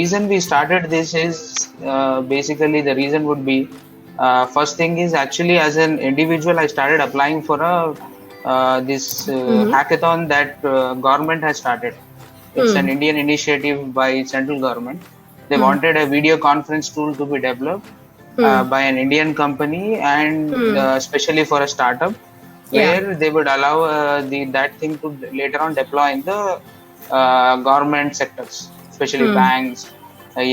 reason we started this is basically the reason would be first thing is actually as an individual I started applying for a this Mm-hmm. hackathon that government has started. It's an Hmm. Indian initiative by central government. They Hmm. wanted a video conference tool to be developed Hmm. by an Indian company and Hmm. especially for a startup Yeah. where they would allow that thing to later on deploy in the government sectors, especially Hmm. banks,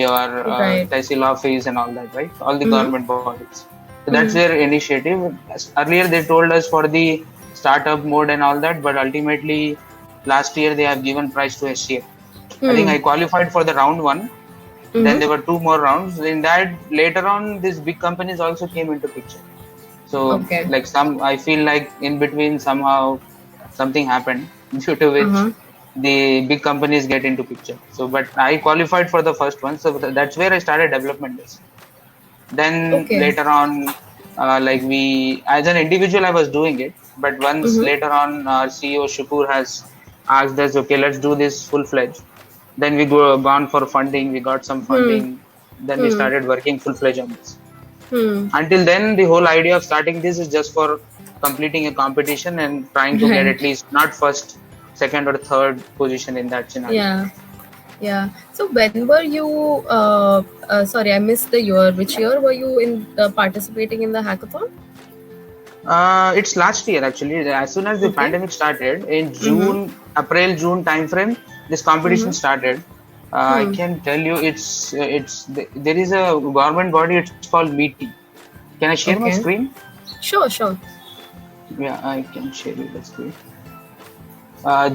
your Right. tehsil office and all that, right? All the Mm-hmm. government bodies. So that's Hmm. their initiative. Earlier they told us for the startup mode and all that, but ultimately last year they have given prize to SCF. I think Hmm. I qualified for the round one. Then Mm-hmm. there were two more rounds. In that, later on, these big companies also came into picture. So, Okay. like I feel like in between somehow something happened due to which Uh-huh. the big companies get into picture. So, but I qualified for the first one, so that's where I started development this. Then Okay. later on, like we, as an individual, I was doing it. But once Mm-hmm. later on, our CEO Shukur has asked us, okay, let's do this full fledged. Then we gone for funding. We got some Hmm. funding. Then we Hmm. started working full fledged on this. Hmm. Until then, the whole idea of starting this is just for completing a competition and trying to get Right. at least not first, second, or third position in that scenario. Yeah. Yeah. So when were you? Sorry, I missed the year. Which year were you in participating in the hackathon? It's last year actually. As soon as the Okay. pandemic started in Mm-hmm. April, June timeframe, this competition Mm-hmm. started. I Hmm. can tell you, there is a government body. It's called MeetY. Can I share my Okay. screen? Sure. Sure. Yeah, I can share you the screen.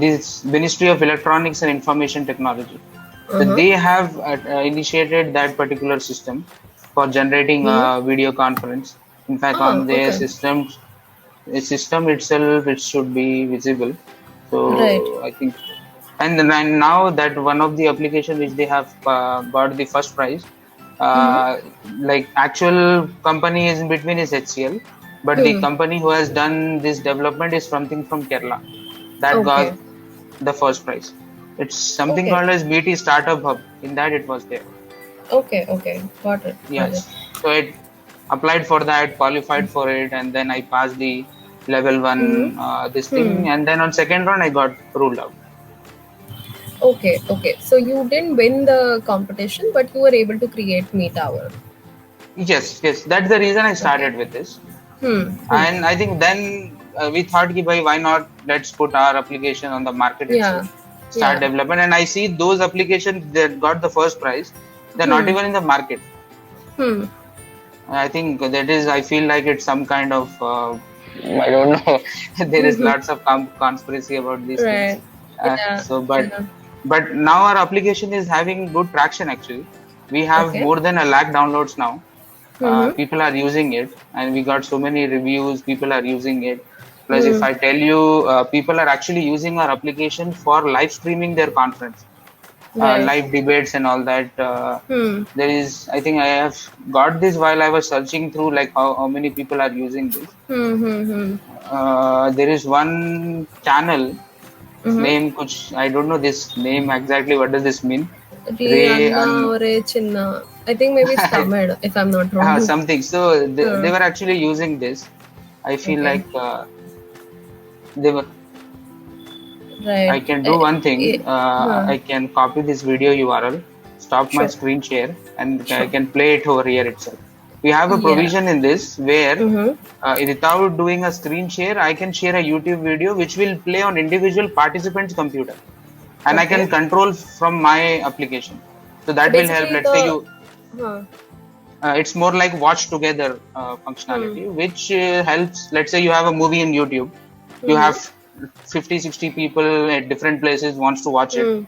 This Ministry of Electronics and Information Technology. So Uh-huh. they have initiated that particular system for generating Hmm. a video conference. In fact, Oh. on their Okay. systems, the system itself, it should be visible. Right. So I think, and now that one of the application which they have got the first prize, Mm-hmm. uh, like actual company is in between is HCL, but the Hmm. company who has done this development is something from Kerala that Okay. got the first prize. It's something Okay. called as BT Startup Hub. In that, it was there. Okay. Okay. Got it. Got it. Yes. So it applied for that, qualified for it, and then I passed the level Mm-hmm. one this Hmm. thing, and then on second round I got ruled out. Okay. Okay. So you didn't win the competition, but you were able to create Me Tower. Yes, yes. That's the reason I Okay. started with this. Hmm. Hmm. And I think then we thought, ki, bhai, why not? Let's put our application on the market itself, Yeah. start Yeah. development. And I see those applications that got the first prize, they're not Hmm. even in the market. Hmm. I think that is, I feel like it's some kind of, I don't know, there is lots of conspiracy about these things. Right. Yeah. So, Yeah. but now our application is having good traction actually. We have Okay. more than a lakh downloads now. Mm-hmm. People are using it, and we got so many reviews. People are using it. Plus, if Hmm. I tell you, people are actually using our application for live streaming their conference, Right. live debates, and all that. Hmm. There is, I think I have got this while I was searching through like how many people are using this. Hmm. Hmm. Hmm. There is one channel Mm-hmm. name, which I don't know this name exactly. What does this mean? Ray Anna or Chinna. I think maybe it's Tamil, if I'm not wrong. something. So they Huh. were actually using this. I feel Okay. like they were. Right. I can do one thing. Huh. I can copy this video URL, stop my Sure. screen share, and I Sure. can play it over here itself. We have a Yeah. provision in this where Mm-hmm. without doing a screen share, I can share a YouTube video which will play on individual participant's computer, and I Okay. can control from my application. So So that will help. basically Let's say the. you, Huh. it's more like watch together Hmm. functionality, which helps. Let's say you have a movie in YouTube, you Mm-hmm. have 50, 60 people at different places wants to watch it. Hmm.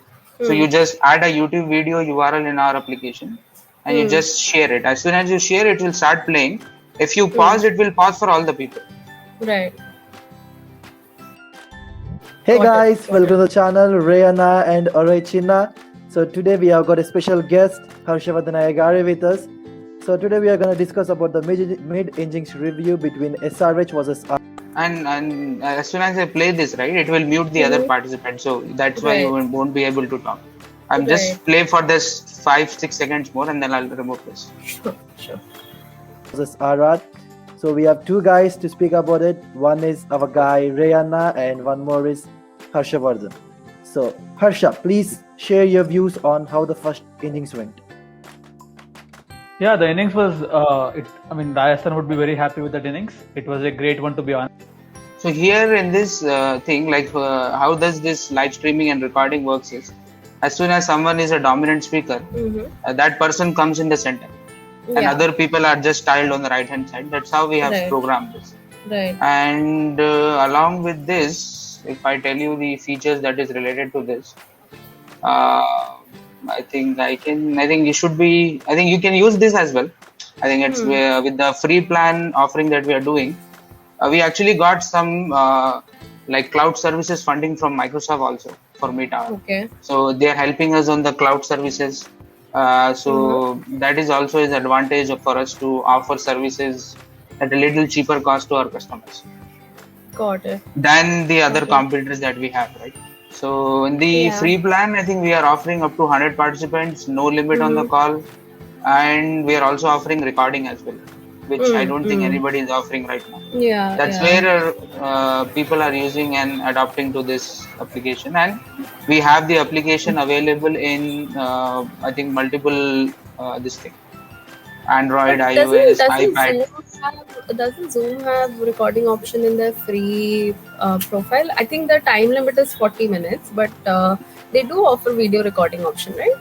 So Hmm. you just add a YouTube video URL in our application and you Hmm. just share it. As soon as you share, it will start playing. If you Hmm. pause, it will pause for all the people. Right. Hey Got it. guys, Got welcome it. to the channel Rayana and Orechina. So today we have got a special guest, Harshavardhan Ayagare with us. So today we are going to discuss about the mid-innings review between SRH versus And as soon as I play this, right, it will mute the other Mm-hmm. participants. So that's why you Right. won't be able to talk. I'm Right. just play for this 5-6 seconds more, and then I'll remove this. Sure. This is Arad. So we have two guys to speak about it. One is our guy Rayana, and one more is Harshavardhan. So Harsha, please share your views on how the first innings went. Yeah, the innings was. Rajasthan would be very happy with that innings. It was a great one, to be honest. So here in this thing, like how does this live streaming and recording works is, as soon as someone is a dominant speaker, that person comes in the center, and Yeah. other people are just tiled on the right hand side. That's how we have Right. programmed this. Right. And along with this, if I tell you the features that is related to this, I think you should be. I think you can use this as well. I think it's with the free plan offering that we are doing. We actually got some like cloud services funding from Microsoft also for Meta. Okay. So they are helping us on the cloud services. So that is also an advantage for us to offer services at a little cheaper cost to our customers Got it. than the other competitors that we have, right? So in the free plan, I think we are offering up to 100 participants, no limit on the call, and we are also offering recording as well, which I don't think anybody is offering right now. Yeah. That's where people are using and adopting to this application, and we have the application available in I think multiple this thing, Android, iOS, iPad. Doesn't Zoom have recording option in their free profile? I think the time limit is 40 minutes, but they do offer video recording option, right?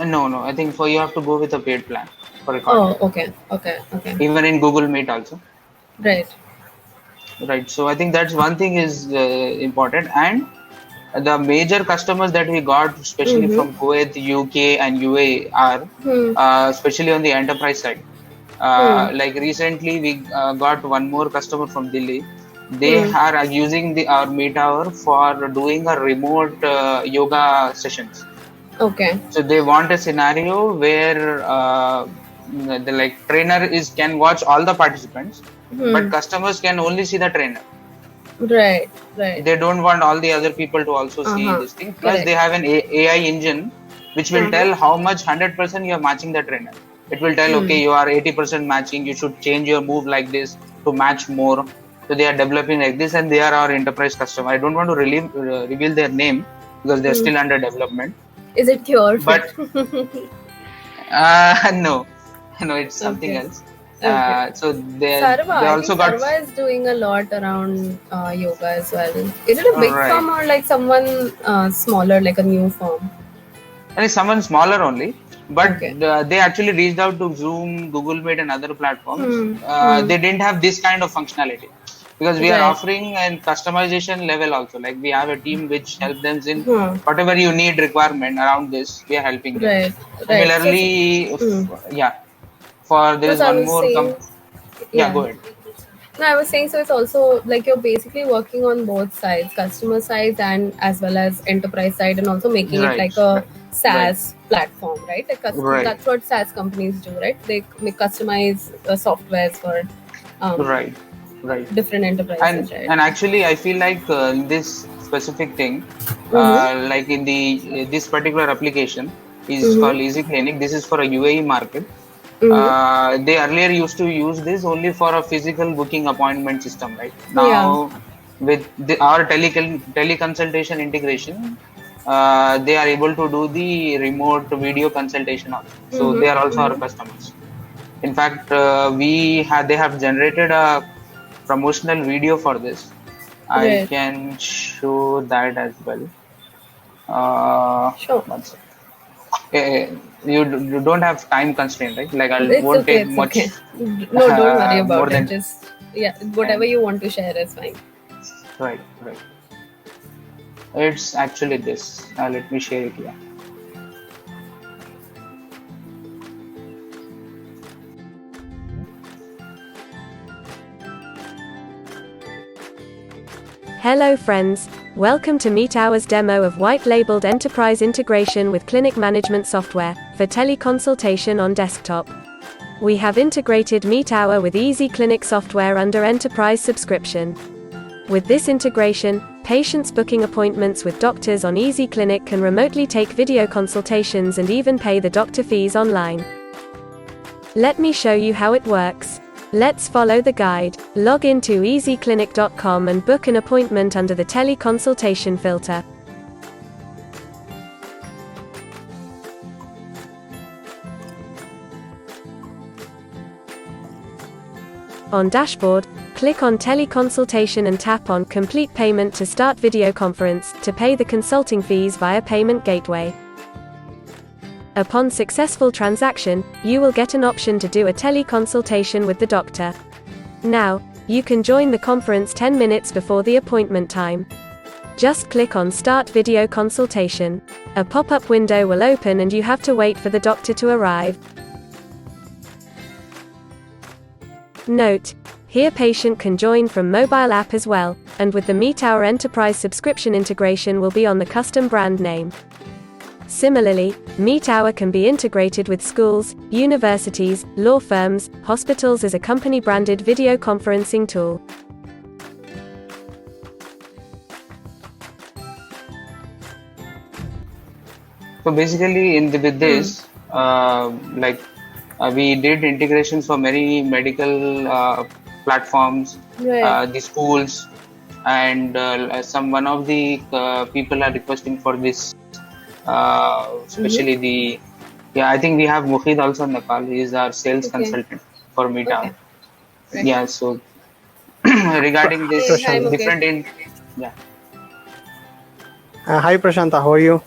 No. I think you have to go with a paid plan for recording. Oh, okay. Even in Google Meet also. Right. So I think that's one thing is important, and the major customers that we got, especially from Kuwait, UK, and UAE, are especially on the enterprise side. Like recently, we got one more customer from Delhi. They are using our Meet Hour for doing a remote yoga sessions. Okay. So they want a scenario where the trainer can watch all the participants, but customers can only see the trainer. Right. They don't want all the other people to also see this thing. Plus, they have an AI engine which will tell how much 100% you are matching the trainer. It will tell, okay, you are 80% matching. You should change your move like this to match more. So they are developing like this, and they are our enterprise customer. I don't want to reveal their name because they are still under development. Is it Cure? But no, it's something else. So they also got. Sarva is doing a lot around yoga as well. Is it a big firm or like someone smaller, like a new firm? I think someone smaller only, but they actually reached out to Zoom, Google Meet, and other platforms. They didn't have this kind of functionality because we are offering a customization level also. Like we have a team which helps them in whatever you need requirement around this. We are helping them. Similarly, for there is one more. Go ahead. No, I was saying, so it's also like you're basically working on both sides, customer sides and as well as enterprise side, and also making it like a SaaS platform, right? Like that's what SaaS companies do, right? They make customize softwares for different enterprises, right? And actually, I feel like this specific thing, like in this particular application, is called Easy Clinic. This is for a UAE market. They earlier used to use this only for a physical booking appointment system, right? Now, with our teleconsultation integration, they are able to do the remote video consultation also. So they are also our customers. In fact, they have generated a promotional video for this. I can show that as well. Sure. One second. You don't have time constraint, right? Like won't take much. Okay. No, don't worry about it. Just whatever you want to share is fine. Right. It's actually this. Let me share it here. Hello friends, welcome to Meet Hour's demo of white-labeled enterprise integration with clinic management software for teleconsultation on desktop. We have integrated Meet Hour with Easy Clinic software under enterprise subscription. With this integration, Patients booking appointments with doctors on Easy Clinic can remotely take video consultations and even pay the doctor fees online. Let me show you how it works. Let's follow the guide. Log into easyclinic.com and book an appointment under the teleconsultation filter. On Dashboard, click on Teleconsultation and tap on Complete Payment to start video conference to pay the consulting fees via payment gateway. Upon successful transaction, you will get an option to do a teleconsultation with the doctor. Now, you can join the conference 10 minutes before the appointment time. Just click on Start Video Consultation. A pop-up window will open and you have to wait for the doctor to arrive. Note: here patient can join from mobile app as well, and with the MeetOur Enterprise subscription integration will be on the custom brand name. Similarly, MeetOur can be integrated with schools, universities, law firms, hospitals as a company-branded video conferencing tool. So basically, with this, we did integrations for many medical platforms, Right. the schools, and one of the people are requesting for this, especially I think we have Muhid also on the call. He is our sales Okay. consultant for MeetOur. Okay. Right. Yeah, so regarding this Hey, hi, Mukesh. different Hi Prashanta, how are you?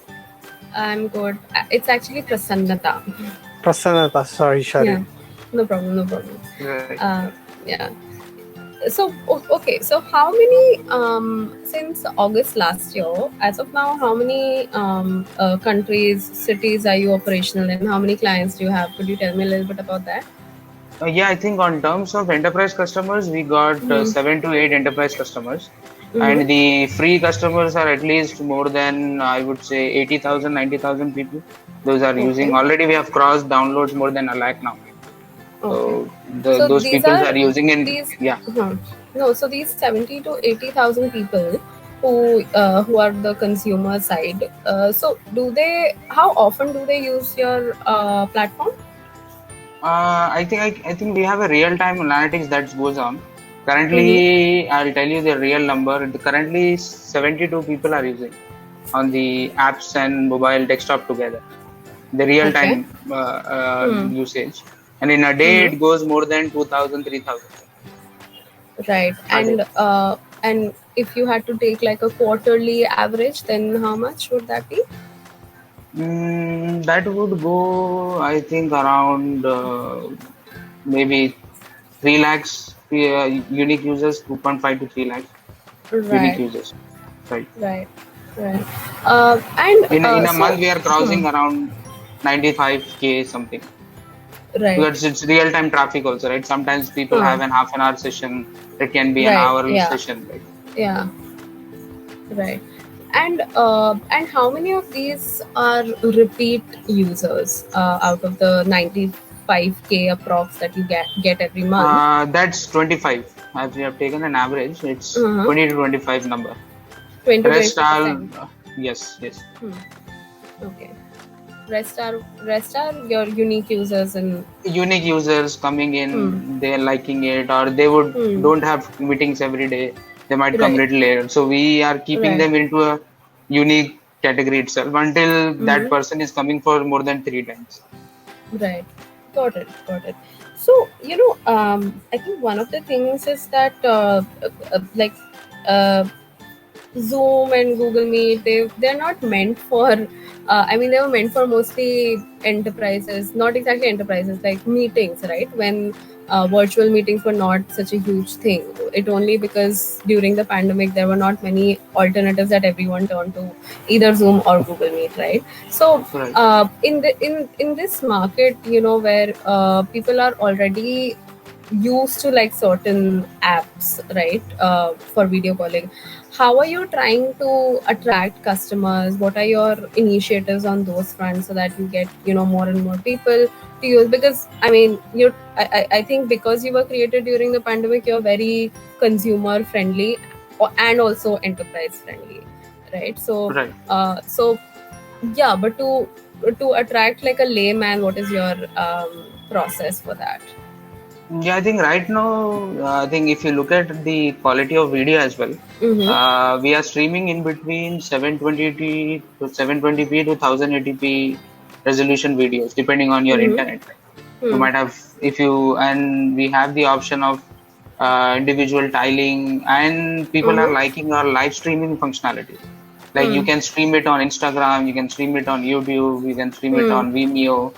I'm good. It's actually Prasannata. Prasannata, sorry. Yeah. No problem. No problem. right. Yeah. So okay. So how many since August last year, as of now, how many countries, cities are you operational in? How many clients do you have? Could you tell me a little bit about that? Yeah, I think on terms of enterprise customers, we got 7 to 8 enterprise customers. And the free customers are at least more than, I would say, 80,000, 90,000 people. Those are using. Already we have crossed downloads more than 1 lakh now. So, So those these people are- are using in. these- Yeah. No, so these 70 to 80,000 people who are the consumer side. So how often do they use your platform? I think we have a real-time analytics that goes on. Currently, I'll tell you the real number. Currently, 72 people are using on the apps and mobile desktop together. The real-time usage, and in a day it goes more than 2,000, 3,000. Right, and if you had to take like a quarterly average, then how much would that be? That would go, I think, around maybe 3 lakhs unique users, 2.5 to 3 lakhs unique Right, users. Right. right. And In a so- month, we are crossing around 95K something. right, Because it's real-time traffic also, right? Sometimes people have an half an hour session. It can be an Right, hour yeah. session. Right? yeah, right. And how many of these are repeat users out of the 95K approx that you get every month? That's 25. As we have taken an average, it's Uh-huh. 20 to 25 number. 20 Rest all, 20%. yes. Okay. Rest are your unique users and Unique users coming in, they're liking it, or they don't have meetings every day. They might come Right. little later. So we are keeping Right. them into a unique category itself until that person is coming for more than 3 times. right. Got it. So I think one of the things is that Zoom and Google Meet, they're not meant for. They were meant for mostly enterprises, not exactly enterprises, like meetings, right? When virtual meetings were not such a huge thing. It only because during the pandemic there were not many alternatives that everyone turned to, either Zoom or Google Meet, right? So Right. in this market, where people are already used to like certain apps, right, for video calling, how are you trying to attract customers? What are your initiatives on those fronts so that you get more and more people to use? Because I think because you were created during the pandemic, you're very consumer friendly, and also enterprise friendly, right? So Right. yeah, but to attract like a layman, what is your process for that? Yeah, I think right now, I think if you look at the quality of video as well, we are streaming in between 720p to 720p to 1080p resolution videos, depending on your internet. You might have, if you, and we have the option of individual tiling, and people are liking our live streaming functionality. Like you can stream it on Instagram, you can stream it on YouTube, you can stream it on Vimeo,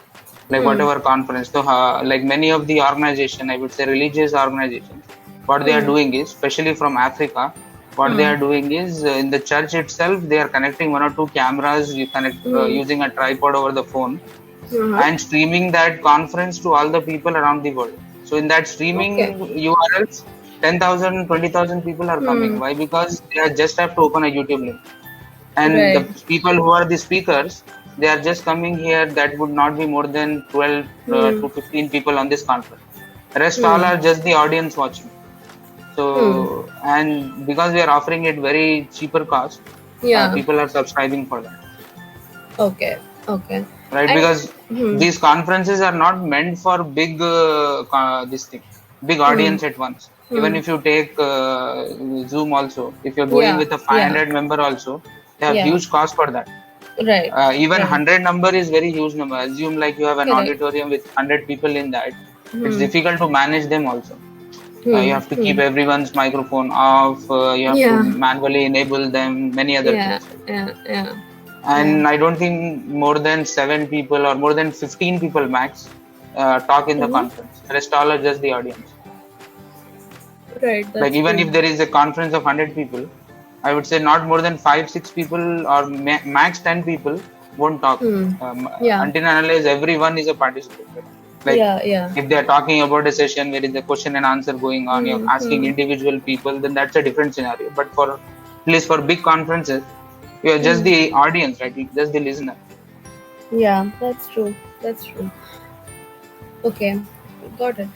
like whatever conference. So like many of the organization, I would say religious organizations, what they are doing is, especially from Africa, what they are doing is in the church itself, they are connecting one or two cameras, you connect using a tripod over the phone, and streaming that conference to all the people around the world. So in that streaming URLs, 10,000, 20,000 people are coming. Why? Because they are just have to open a YouTube link. And the people who are the speakers, they are just coming here. That would not be more than 12 to 15 people on this conference. The rest all are just the audience watching. So, and because we are offering it very cheaper cost, people are subscribing for that. Okay. Right, and, because these conferences are not meant for big big audience at once. Even if you take Zoom also, if you're going with a 500 member also, they have huge cost for that. Right. Even 100 number is very huge number. Assume like you have an auditorium with 100 people in that. It's difficult to manage them also. You have to keep everyone's microphone off. You have to manually enable them. Many other things. And I don't think more than 7 people or more than 15 people max talk in the conference. The rest all are just the audience. Right. Like even if there is a conference of 100 people, I would say not more than 5-6 people or max 10 people won't talk. Until and unless everyone is a participant. Like if they are talking about a session where is a question and answer going on, you're asking individual people, then that's a different scenario. But for at least for big conferences, you are just the audience, right? You're just the listener. Yeah, that's true. Okay, got it.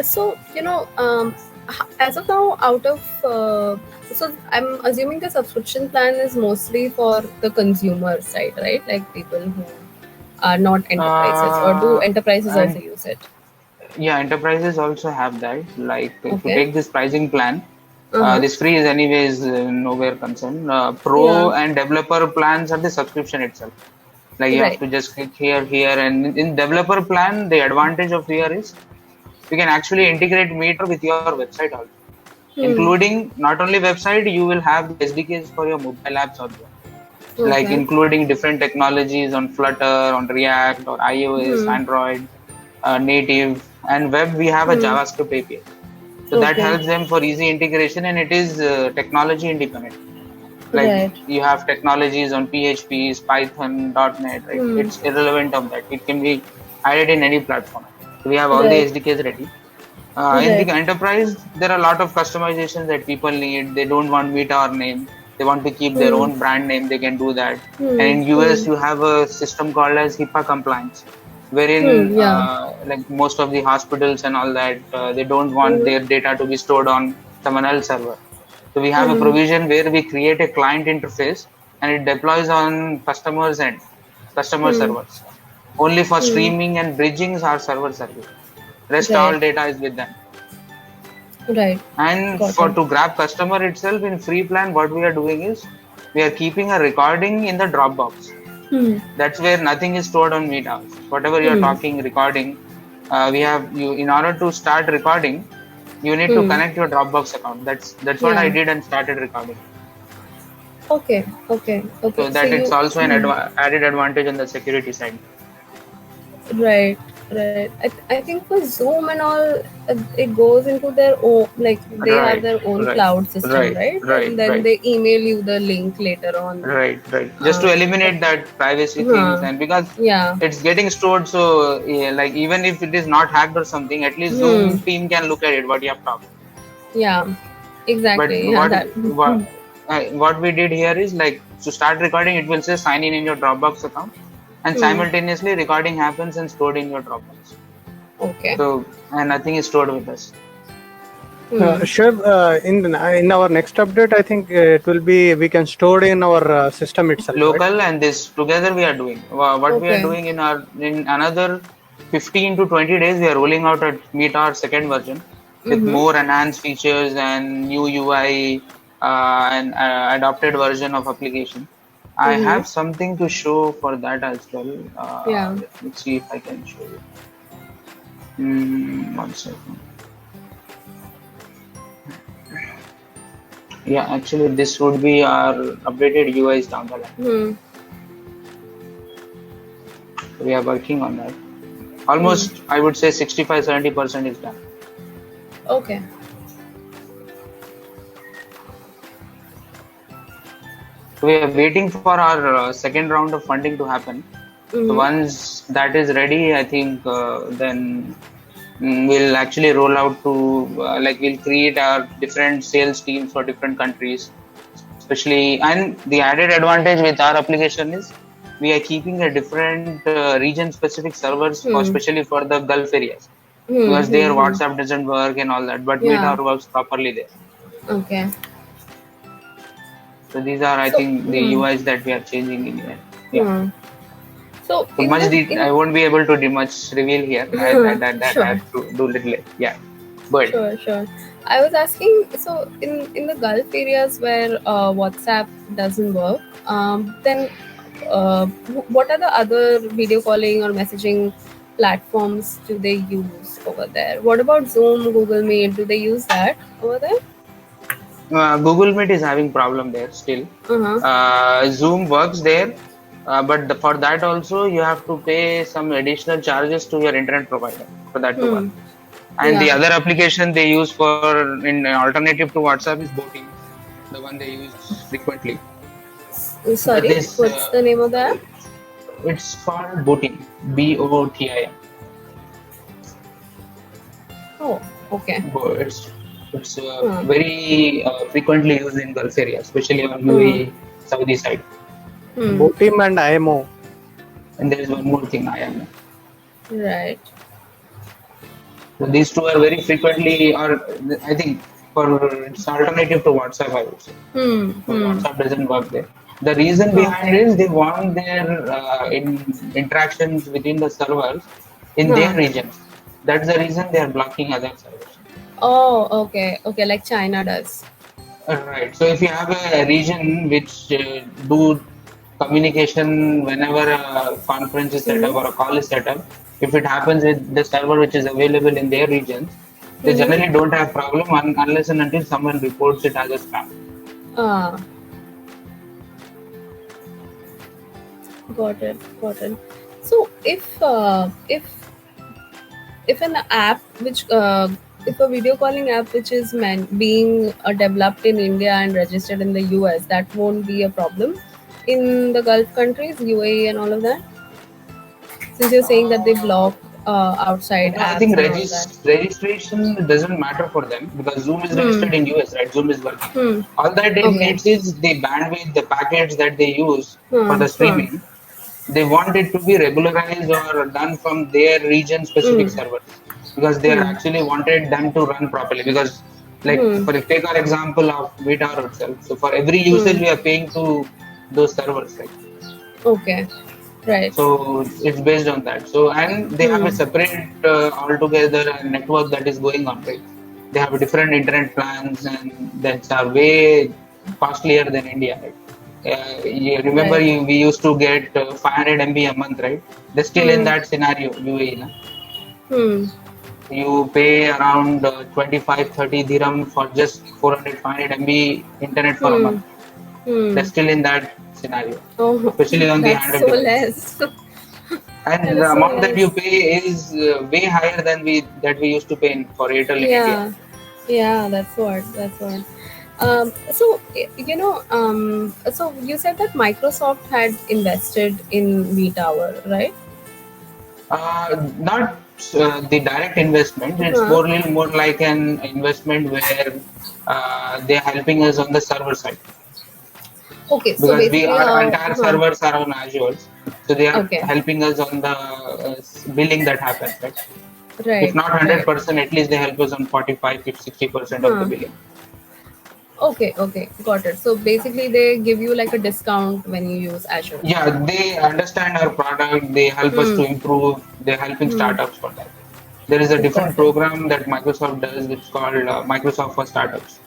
So as of now, out of so I'm assuming the subscription plan is mostly for the consumer side, right? Like people who are not enterprises, or do enterprises also use it? Yeah, enterprises also have that. Like if you take this pricing plan, this free is anyways nowhere concerned. Pro and developer plans are the subscription itself. Like you have to just click here, and in developer plan, the advantage of here is you can actually integrate Meter with your website also, including not only website, you will have the SDKs for your mobile apps also, like including different technologies on Flutter, on React, or iOS, Android, native, and web. We have a JavaScript API. So that helps them for easy integration, and it is technology independent. Like you have technologies on PHP, Python, .NET, right? It's irrelevant of that. It can be added in any platform. So we have all the SDKs ready. In the enterprise, there are a lot of customizations that people need. They don't want Meta or name. They want to keep their own brand name. They can do that. And in US, you have a system called as HIPAA compliance, wherein like most of the hospitals and all that, they don't want their data to be stored on someone else's server. So we have a provision where we create a client interface and it deploys on customers and customer servers. Only for streaming and bridging our server service. Rest all data is with them. Right. And to grab customer itself in free plan, what we are doing is we are keeping a recording in the Dropbox. That's where nothing is stored on Meethouse. Whatever you are talking, recording, we have you in order to start recording, you need to connect your Dropbox account. That's what I did and started recording. Okay. So that it's also an added advantage on the security side. Right. I think for Zoom and all, it goes into their own, like they have their own cloud system, right? And then they email you the link later on. Right. Just to eliminate that privacy things, and because it's getting stored, so like even if it is not hacked or something, at least Zoom team can look at it what you have talked. Yeah, exactly. But what we did here is like to start recording, it will say sign in your Dropbox account. And simultaneously recording happens and stored in your Dropbox. Okay. So and nothing is stored with us. Sure. In our next update, I think it will be we can store in our system itself, right? Local and this together we are doing. What we are Okay. doing in another 15 to 20 days, we are rolling out Meet our second version with more enhanced features and new UI and adopted version of application. I have something to show for that as well. Yeah. Let me see if I can show you. 1 second. Yeah, actually, this would be our updated UIs down the line. We are working on that. Almost, I would say 65-70% is done. Okay. We are waiting for our second round of funding to happen. So once that is ready, I think then we'll actually roll out to we'll create our different sales teams for different countries, especially. And the added advantage with our application is we are keeping a different region-specific servers, especially for the Gulf areas, because their WhatsApp doesn't work and all that, but Meetup works properly there. Okay. So these are, I think, the UIs that we are changing in here. Yeah. So I won't be able to do much reveal here. I have to do little. Yeah. But Sure. I was asking, so in the Gulf areas where WhatsApp doesn't work, then what are the other video calling or messaging platforms do they use over there? What about Zoom, Google Meet? Do they use that over there? Google Meet is having problem there still. Zoom works there, but for that also you have to pay some additional charges to your internet provider for that to work. And the other application they use for in alternative to WhatsApp is Botim, the one they use frequently. Sorry, what's the name of that? It's called Botim, BOTIM. Oh, okay. It's very frequently used in Gulf area, especially on UAE, Saudi side. Botim and IMO. And there is one more thing, IMO. Right. So these two are very frequently, or I think it's alternative to WhatsApp, I would say. WhatsApp doesn't work there. The reason behind it is they want their interactions within the servers in their regions. That's the reason they are blocking other servers. Oh, okay, like China does. Right. So if you have a region which do communication whenever a conference is set up or a call is set up, if it happens with the server which is available in their regions, they generally don't have problem unless and until someone reports it as a spam. Got it. So if an app which if a video calling app which is being developed in India and registered in the US, that won't be a problem in the Gulf countries, UAE and all of that? Since you're saying that they block outside apps. I think registration doesn't matter for them because Zoom is registered in US, right? Zoom is working. All that it needs is the bandwidth, the packets that they use for the streaming. They want it to be regularized or done from their region specific servers because they actually wanted them to run properly. Because, take our example of Meetup itself. So for every usage, we are paying to those servers, right? Okay, right. So it's based on that. So and they have a separate altogether network that is going on, right? They have different internet plans and that are way costlier than India, right? You remember we used to get 500 MB a month, right? They're still in that scenario, UAE. You pay around 25-30 dirham for just 400-500 MB internet for a month. They're still in that scenario, especially on the handheld device. And the amount that you pay is way higher than we used to pay for Airtel in India. Yeah, that's what. So you said that Microsoft had invested in VTower, right? Not the direct investment. It's more like an investment where they are helping us on the server side. Okay, so because our entire servers are on Azure, so they are helping us on the billing that happens, right? Right. If not 100%, at least they help us on 45 to 60% of the billing. Okay, got it. So basically, they give you like a discount when you use Azure. Yeah, they understand our product, they help us to improve, they're helping startups for that. There is a different program that Microsoft does, which is called Microsoft for Startups.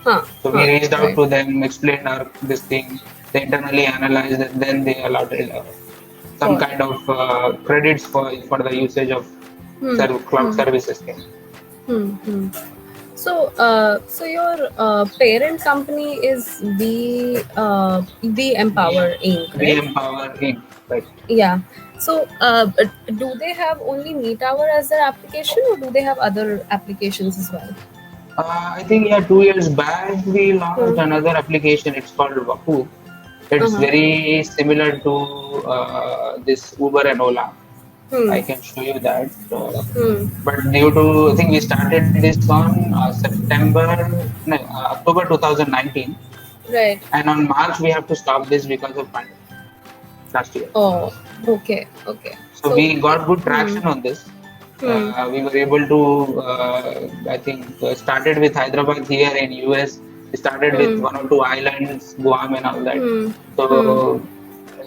So we reached out to them, explained this thing, they internally analyzed it, then they allowed some kind of credits for the usage of cloud services. So, so your parent company is Empower Inc., right? Empower Inc., right? Yeah. So, do they have only MeetHour as their application, or do they have other applications as well? I think 2 years back we launched another application. It's called Vaku. It's very similar to this Uber and Ola. I can show you that. But due to, I think we started this on October 2019. Right. And on March we have to stop this because of pandemic last year. Oh, okay. So we got good traction on this. We were able to, I think, started with Hyderabad here in US. We started with 1 or 2 islands, Guam and all that. So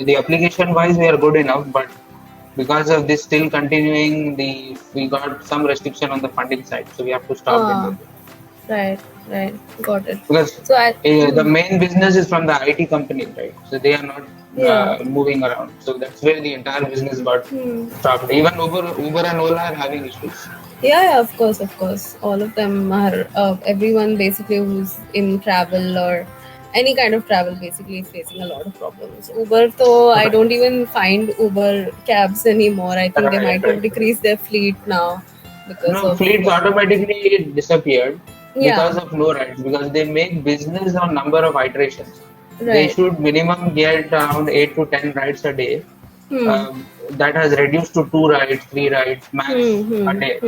the application wise, we are good enough, but because of this still continuing, we got some restriction on the funding side, so we have to stop it. Right, got it. Because the main business is from the IT company, right? So they are not moving around. So that's where the entire business got stopped. Even Uber and Ola are having issues. Yeah, of course. All of them are. Everyone basically who's in travel or any kind of travel basically is facing a lot of problems. Uber, though, I don't even find Uber cabs anymore. I think they might have decreased their fleet now because fleets automatically disappeared because of no rides, because they make business on number of iterations. They should minimum get around 8 to 10 rides a day. That has reduced to 2 rides, 3 rides max a day.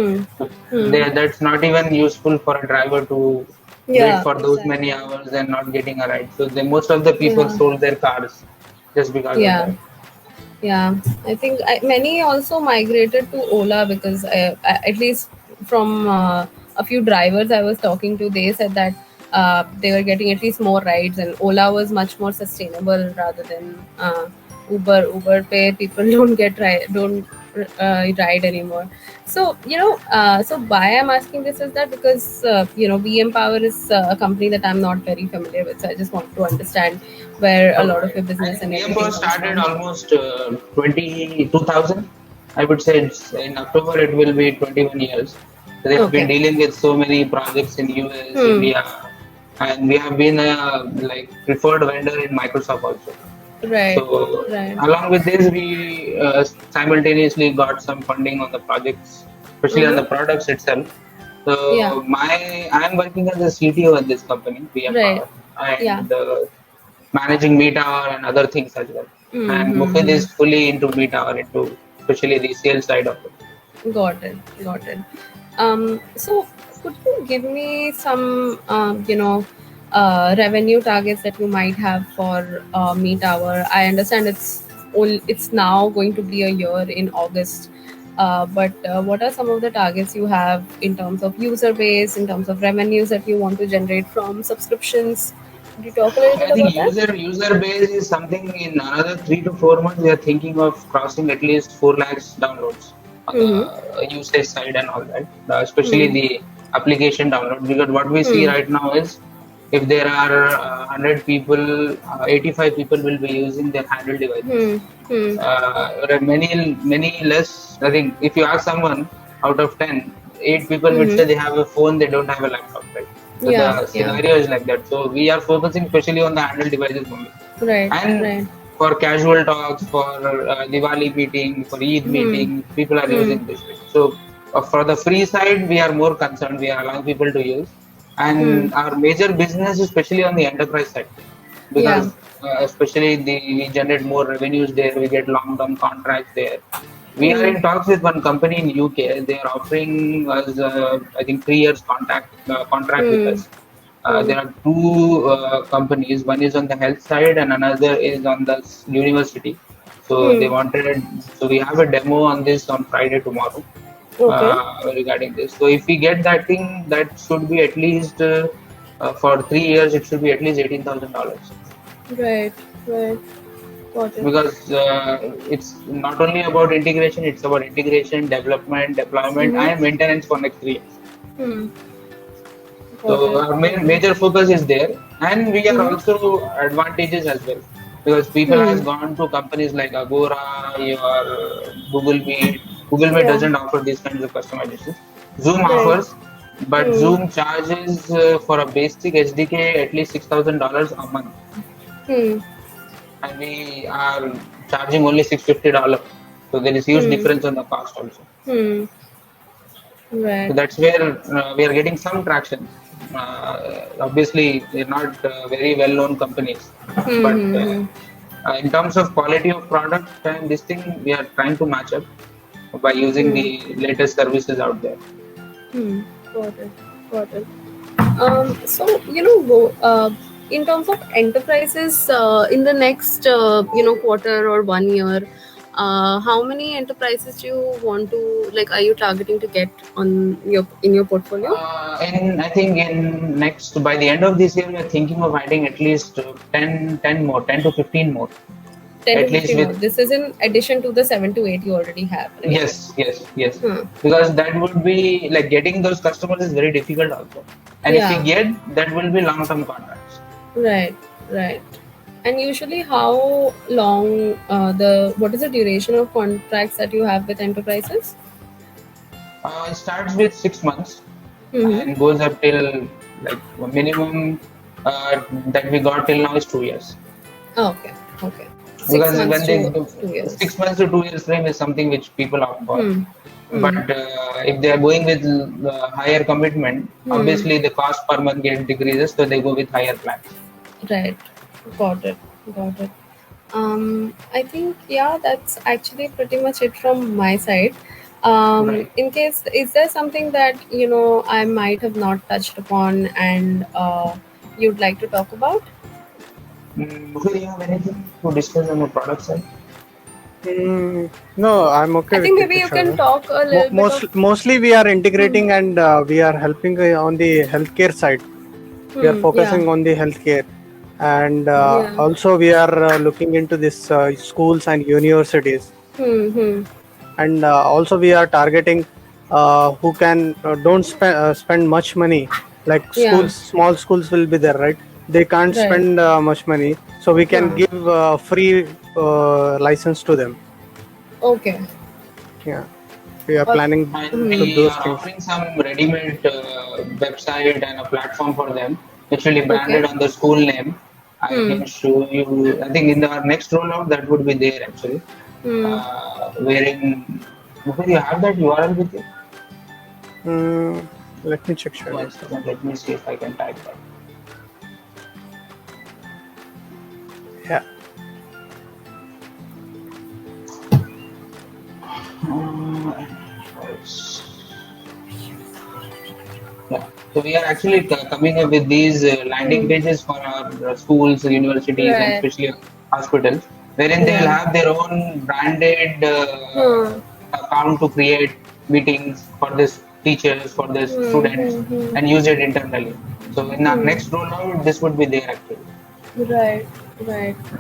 That's not even useful for a driver to wait for those many hours and not getting a ride. So most of the people sold their cars just because of that. Yeah, I think many also migrated to Ola because at least from a few drivers I was talking to, they said that they were getting at least more rides, and Ola was much more sustainable rather than Uber Pay. People don't ride anymore. So so why I'm asking this is that because Empower is a company that I'm not very familiar with, so I just want to understand where a lot of your business and everything started almost 2000. I would say in October it will be 21 years. So they've been dealing with so many projects in US, India, and we have been a preferred vendor in Microsoft also. Right. So along with this, we simultaneously got some funding on the projects, especially on the products itself. So I am working as a CTO at this company, Empower, and managing MeetHour and other things as well. And Mukund is fully into MeetHour, into especially the sales side of it. Got it. So could you give me some revenue targets that you might have for MeetHour? I understand it's now going to be a year in August. But what are some of the targets you have in terms of user base, in terms of revenues that you want to generate from subscriptions? Could you talk a little bit about that? User base is something in another 3 to 4 months. We are thinking of crossing at least 4 lakhs downloads on the usage side and all that, especially the application download. Because what we see right now is if there are 100 people, 85 people will be using their handheld devices. There are many less. I think if you ask someone out of 10, 8 people would say they have a phone, they don't have a laptop, right? So the scenario is like that. So we are focusing especially on the handheld devices only. Right. For casual talks, for Diwali meeting, for Eid meeting, people are using this. So for the free side, we are more concerned. We are allowing people to use. And our major business is especially on the enterprise side, because especially we generate more revenues there. We get long-term contracts there. We are in talks with one company in UK. They are offering us, I think, 3 years contract with us. There are 2 companies. One is on the health side, and another is on the university. So they wanted. So we have a demo on this on Friday tomorrow. regarding this. So if we get that thing, that should be at least for 3 years. It should be at least $18,000. Right. Got it. Because it's not only about integration; it's about integration, development, deployment, and maintenance for next 3 years. So our major focus is there, and we are also advantages as well, because people has gone to companies like Agora or Google Meet. Google Meet doesn't offer these kinds of customizations. Zoom offers, but Zoom charges for a basic SDK at least $6,000 a month, and we are charging only $650. So there is huge difference on the cost also. Right. So that's where we are getting some traction. Obviously, they're not very well-known companies, but in terms of quality of product and this thing, we are trying to match up by using the latest services out there. Got it. So in terms of enterprises, in the next quarter or 1 year, how many enterprises do you want to, like, are you targeting to get in your portfolio? I think by the end of this year, we are thinking of adding at least 10 to 15 more. 10 to 15 more. This is in addition to the 7 to 8 you already have, right? Yes. Because that would be like getting those customers is very difficult also. And if we get, that will be long-term contracts. Right. And usually how long, what is the duration of contracts that you have with enterprises? It starts with 6 months and goes up till like minimum that we got till now is 2 years. Okay. Because when 6 months to 2 years frame is something which people opt for. But if they are going with higher commitment, obviously the cost per month decreases, so they go with higher plans. Right. Got it. I think that's actually pretty much it from my side. In case, is there something that I might have not touched upon and you'd like to talk about? Do you have anything to discuss on the product side? No, I'm okay. I think maybe you can talk a little bit. Mostly we are integrating and we are helping on the healthcare side. We are focusing on the healthcare. And also we are looking into this schools and universities. And also we are targeting who can don't spend much money, like schools. Small schools will be there, right? They can't spend much money, so we can give free license to them. Okay. We are planning and to we those are things. offering some ready-made website and a platform for them, which will be branded on the school name. I can show you. I think in our next rollout that would be there actually. Wherein you have that URL with you. Let me check. Sure. Let me see if I can type that. Yeah. So we are actually coming up with these landing pages for our schools, universities, and especially hospitals, wherein they will have their own branded account to create meetings for this teachers, for this students, and use it internally. So in our next rollout, this would be there actually. Right.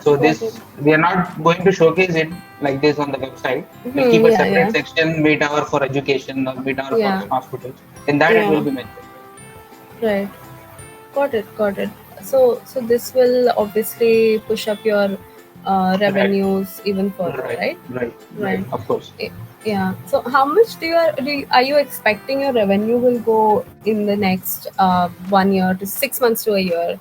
So this, we are not going to showcase it like this on the website. We'll keep a separate section, Meet Hour for education or Meet Hour for hospitals. In that it will be mentioned. Right. Got it. So this will obviously push up your revenues even further, right? Of course. Yeah. So how much are you expecting your revenue will go in the next 1 year to 6 months to a year?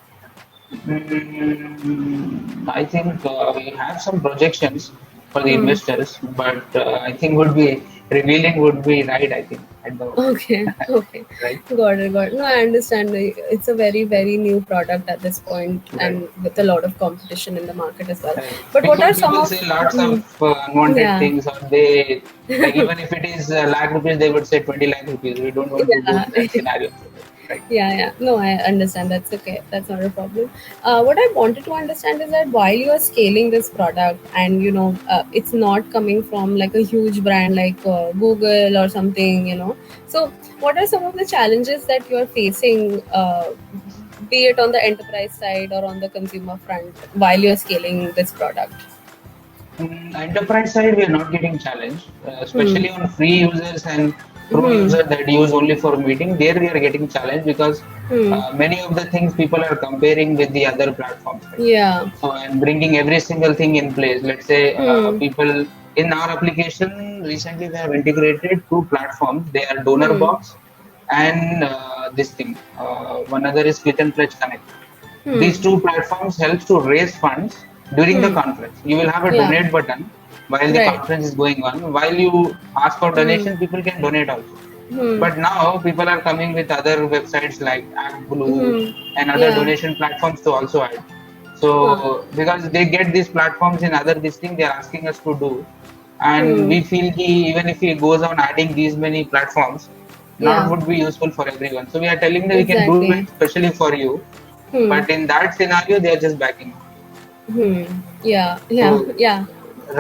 I think we have some projections for the investors, but I think revealing would be right, I think. Okay. Right. Got it. No, I understand. It's a very, very new product at this point, and with a lot of competition in the market as well. But what are some of... People say lots of unwanted things, or they, like, even if it is lakh rupees, they would say 20 lakh rupees. We don't want to do that scenario. right? Yeah. No, I understand. That's okay. That's not a problem. What I wanted to understand is that while you are scaling this product, and it's not coming from like a huge brand like Google or something, So, what are some of the challenges that you are facing, be it on the enterprise side or on the consumer front, while you are scaling this product? Enterprise side, we are not getting challenged, especially on free users and pro Hmm. user that use only for meeting. There we are getting challenged because Hmm. many of the things people are comparing with the other platforms, right? Yeah. So and bringing every single thing in place. Let's say Hmm. people in our application recently we have integrated two platforms. They are Hmm. DonorBox and this thing. One other is Click and Pledge Connect. Hmm. These two platforms helps to raise funds during the Hmm. conference. You will have a Yeah. donate button while the Right. conference is going on. While you ask for Hmm. donation, people can donate also. Hmm. But now people are coming with other websites like AppBlue Hmm. and other Yeah. donation platforms to also add. Huh. So because they get these platforms in other this thing, they are asking us to do, and Hmm. we feel even if he goes on adding these many platforms, not Yeah. would be useful for everyone. So we are telling that we can do it Exactly. especially for you, Hmm. but in that scenario they are just backing off. Hmm. Yeah. Yeah. So Yeah.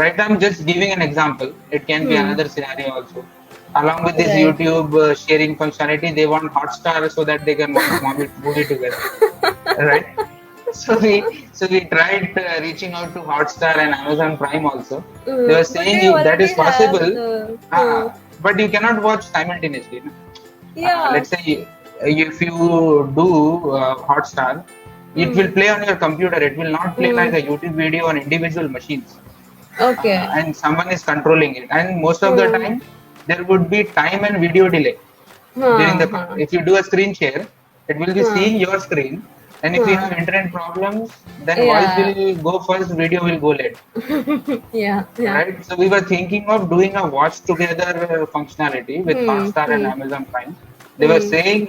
right, I'm just giving an example. It can be Hmm. another scenario also. Along with this Right. YouTube sharing functionality, they want Hotstar so that they can watch movie together, right? So we tried reaching out to Hotstar and Amazon Prime also. They were But they saying that is already have possible, the. Hmm. but you cannot watch simultaneously. No? Yeah. Let's say if you do Hotstar, it will Hmm. play on your computer. It will not play Hmm. like a YouTube video on individual machines, Okay. and someone is controlling it. And most of the Hmm. time, there would be time and video delay during Huh. the. Huh. If you do a screen share, it will be Huh. seeing your screen. And if you Huh. have internet problems, then voice Yeah. will go first, video will go late, Yeah. Yeah. right? So we were thinking of doing a watch together functionality with Hmm. Hotstar and Hmm. Amazon Prime. They were Hmm. saying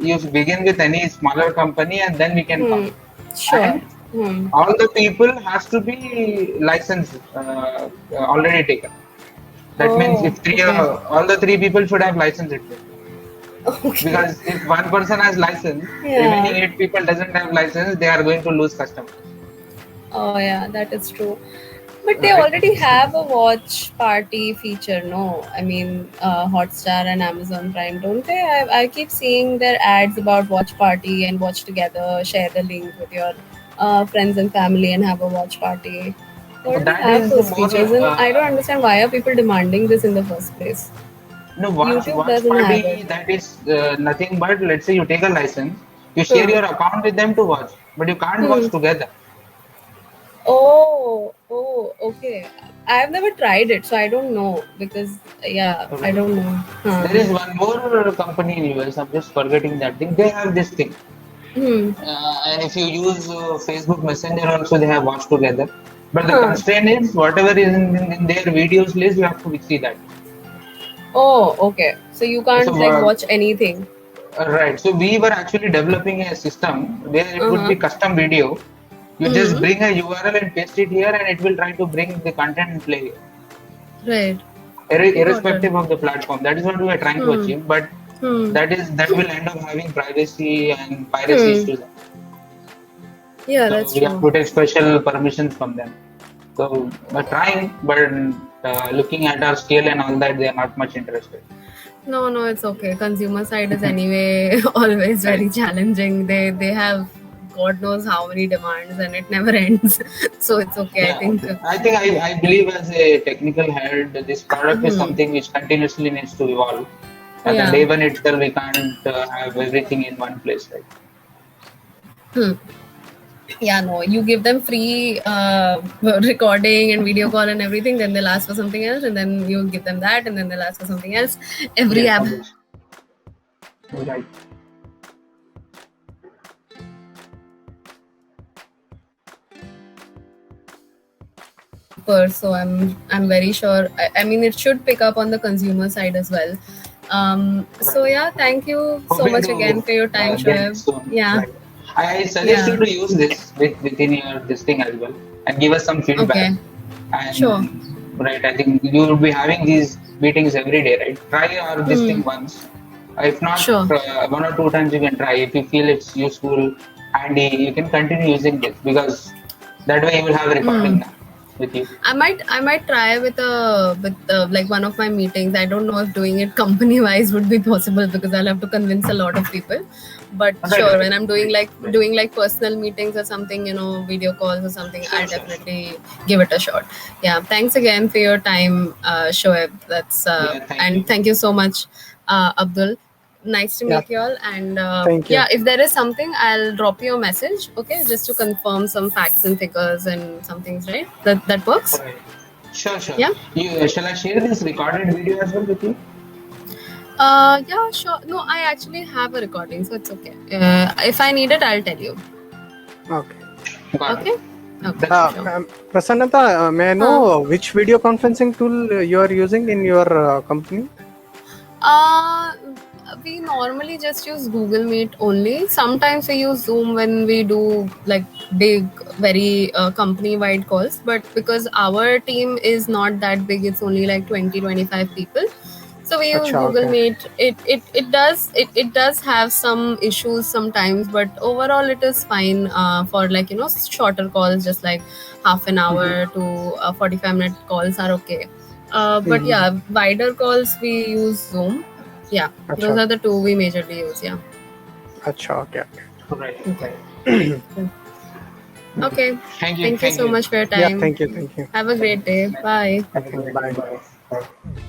you begin with any smaller company and then we can come. Hmm. Sure. And Hmm. all the people has to be licensed, already taken. That means Oh. if Okay. all the three people should have license it. Okay. Because if one person has license, remaining Yeah. 8 people doesn't have license, they are going to lose customers, Oh yeah, that is true. But they right? already have a watch party feature, no? I mean, Hotstar and Amazon Prime, don't they? I keep seeing their ads about watch party and watch together, share the link with your friends and family and have a watch party. They already That have is those more. features, and I don't understand why are people demanding this in the first place. No, YouTube watch doesn't have it. party, that is nothing but, let's say you take a license, you share Huh. your account with them to watch, but you can't Hmm. watch together. Oh, okay. I've never tried it, so I don't know because yeah, I Right. don't know. Huh. There is one more company in US. I'm just forgetting that thing. They have this thing, Hmm. and if you use Facebook Messenger, also they have watch together. But the Huh. constraint is whatever is in their videos list, you have to see that. Oh, okay. So you can't So like watch anything. right. So we were actually developing a system where it would Uh-huh. be custom video. You just Hmm. bring a URL and paste it here, and it will try to bring the content and play it, Right. Got it. irrespective of the platform. That is what we are trying to Hmm. achieve. But Hmm. that will end up having privacy and piracy Hmm. issues. Yeah, So that's we have true. to take special permissions from them. So we're trying, but looking at our scale and all that, they are not much interested. No, it's okay. Consumer side is anyway always very Right. challenging. They have God knows how many demands and it never ends. So it's okay, I Yeah, think. I believe as a technical head, this product is Hmm. something which continuously needs to evolve. At the Yeah. day one itself, we can't have everything in one place, right? Hmm. Yeah, no, you give them free recording and video call and everything, then they'll ask for something else, and then you give them that, and then they'll ask for something else. Every Yes, app obviously. Right. so I'm very sure. I mean, it should pick up on the consumer side as well. So Right. yeah, thank you so Hoping much again to for your time, get this Shoaib. soon. Yeah, Right. I suggest you yeah. to use this within your this thing as well, and give us some feedback. Okay, sure. And right, I think you will be having these meetings every day, right? Try our this Hmm. thing once, If not, Sure. 1 or 2 times you can try. If you feel it's useful, handy, you can continue using this, because that way you will have a recording now with you. I might try with like one of my meetings. I don't know if doing it company wise would be possible, because I'll have to convince a lot of people. But Right, sure, right. when I'm doing like personal meetings or something, video calls or something, I'll definitely give it a shot. Yeah. Thanks again for your time, Shoaib. That's Thank you. thank you so much, Abdul. Nice to Yeah. meet you all. And Thank you. yeah, if there is something, I'll drop you a message. Okay, just to confirm some facts and figures and some things, right? That works. Right. Sure. Yeah. Shall I share this recorded video as well with you? Yeah, sure. No, I actually have a recording, so it's okay. If I need it, I'll tell you. Okay. Got Okay. it. Okay. That's Sure. Prasannata, may I know which video conferencing tool you are using in your company? We normally just use Google Meet only. Sometimes we use Zoom when we do like big, very company-wide calls. But because our team is not that big, it's only like 20-25 people. So we use Acha, Google okay. Meet. It does have some issues sometimes, but overall it is fine for like shorter calls, just like half an hour to 45-minute calls are okay. But yeah, wider calls we use Zoom. Yeah, those Acha. are the two we majorly use. Yeah. Acha, okay. right. Okay. Thank you. Thank you so much for your Yeah, time. thank you. Have a great day. Bye. Bye. Bye.